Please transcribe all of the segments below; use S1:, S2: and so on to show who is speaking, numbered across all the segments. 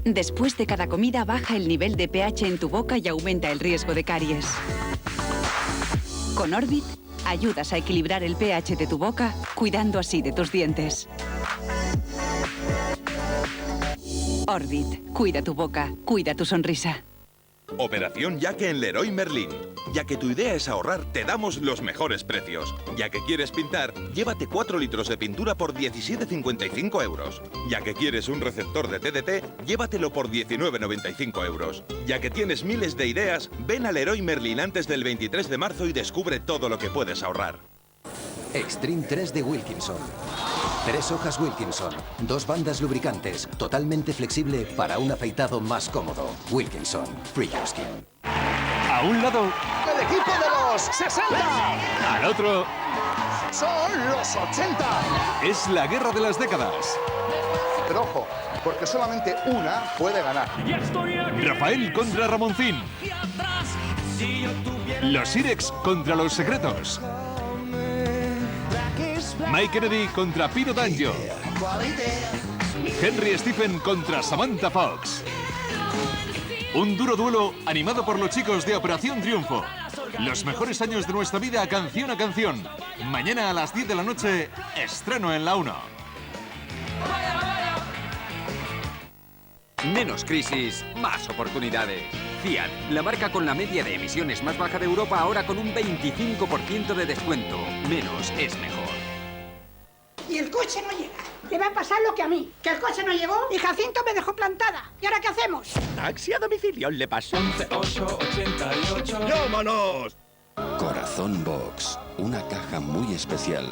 S1: Después de cada comida baja el nivel de pH en tu boca y aumenta el riesgo de caries. Con Orbit, ayudas a equilibrar el pH de tu boca, cuidando así de tus dientes. Orbit, cuida tu boca, cuida tu sonrisa.
S2: Operación Yaque en Leroy Merlin. Ya que tu idea es ahorrar, te damos los mejores precios. Ya que quieres pintar, llévate 4 litros de pintura por 17,55 euros. Ya que quieres un receptor de TDT, llévatelo por 19,95 euros. Ya que tienes miles de ideas, ven a Leroy Merlin antes del 23 de marzo y descubre todo lo que puedes ahorrar.
S3: Extreme 3 de Wilkinson. 3 hojas Wilkinson, 2 bandas lubricantes, totalmente flexible para un afeitado más cómodo. Wilkinson, Free Your Skin.
S4: A un lado,
S5: ¡El equipo de los 60!
S4: al otro,
S5: ¡Son los 80!
S4: es la guerra de las décadas.
S5: Pero ojo, porque solamente una puede ganar.
S4: Rafael contra Ramoncín. Los Irex contra los Secretos. Mike Kennedy contra Pino D'Angio. Henry Stephen contra Samantha Fox. Un duro duelo animado por los chicos de Operación Triunfo. Los mejores años de nuestra vida, canción a canción. Mañana a las 10 de la noche, estreno en la 1.
S6: Menos crisis, más oportunidades. Fiat, la marca con la media de emisiones más baja de Europa, ahora con un 25% de descuento. Menos es mejor.
S7: Y el coche no llega. Le va a pasar lo que a mí, que el coche no llegó y Jacinto me dejó plantada. ¿Y ahora qué hacemos?
S8: Taxi a domicilio le pasó.
S9: 11-8-88.
S8: ¡Llámanos!
S10: Corazón Box, una caja muy especial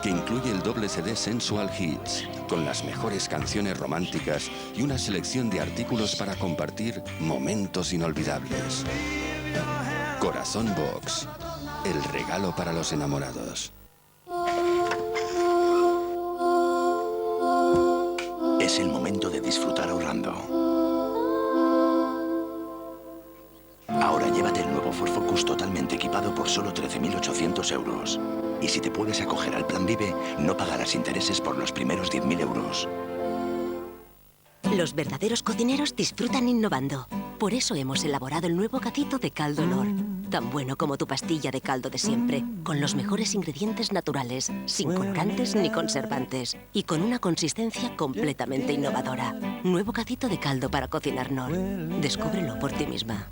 S10: que incluye el doble CD Sensual Hits, con las mejores canciones románticas y una selección de artículos para compartir momentos inolvidables. Corazón Box, el regalo para los enamorados.
S11: Es el momento de disfrutar ahorrando. Ahora llévate el nuevo Ford Focus totalmente equipado por solo 13.800 euros. Y si te puedes acoger al Plan Vive, no pagarás intereses por los primeros 10.000 euros.
S12: Los verdaderos cocineros disfrutan innovando. Por eso hemos elaborado el nuevo gacito de caldo Olor. Tan bueno como tu pastilla de caldo de siempre, con los mejores ingredientes naturales, sin colorantes ni conservantes, y con una consistencia completamente innovadora. Nuevo gacito de caldo para cocinar Nor. Descúbrelo por ti misma.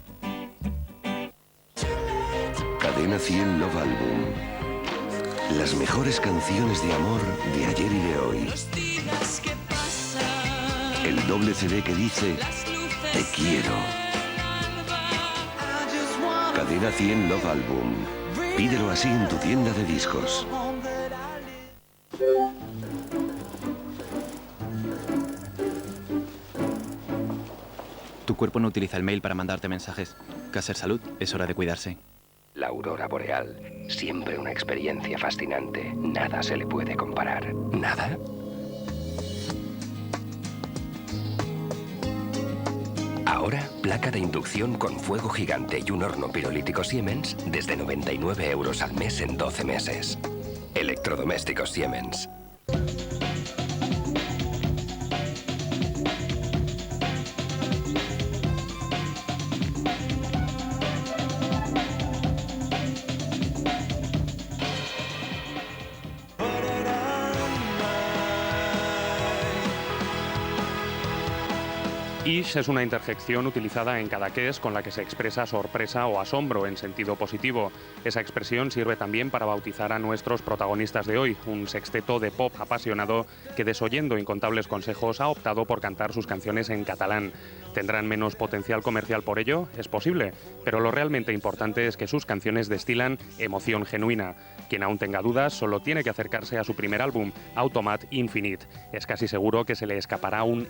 S13: Cadena 100 Love Album. Las mejores canciones de amor de ayer y de hoy. El doble CD que dice Te quiero. Cadena 100 Love Album. Pídelo así en tu tienda de discos.
S14: Tu cuerpo no utiliza el mail para mandarte mensajes. Caser Salud, es hora de cuidarse.
S15: La aurora boreal, siempre una experiencia fascinante. Nada se le puede comparar. ¿Nada? Ahora, placa de inducción con fuego gigante y un horno pirolítico Siemens desde 99 euros al mes en 12 meses. Electrodomésticos Siemens.
S16: Ish es una interjección utilizada en cadaqués con la que se expresa sorpresa o asombro en sentido positivo. Esa expresión sirve también para bautizar a nuestros protagonistas de hoy, un sexteto de pop apasionado que, desoyendo incontables consejos, ha optado por cantar sus canciones en catalán. ¿Tendrán menos potencial comercial por ello? Es posible, pero lo realmente importante es que sus canciones destilan emoción genuina. Quien aún tenga dudas solo tiene que acercarse a su primer álbum, Automat Infinite. Es casi seguro que se le escapará un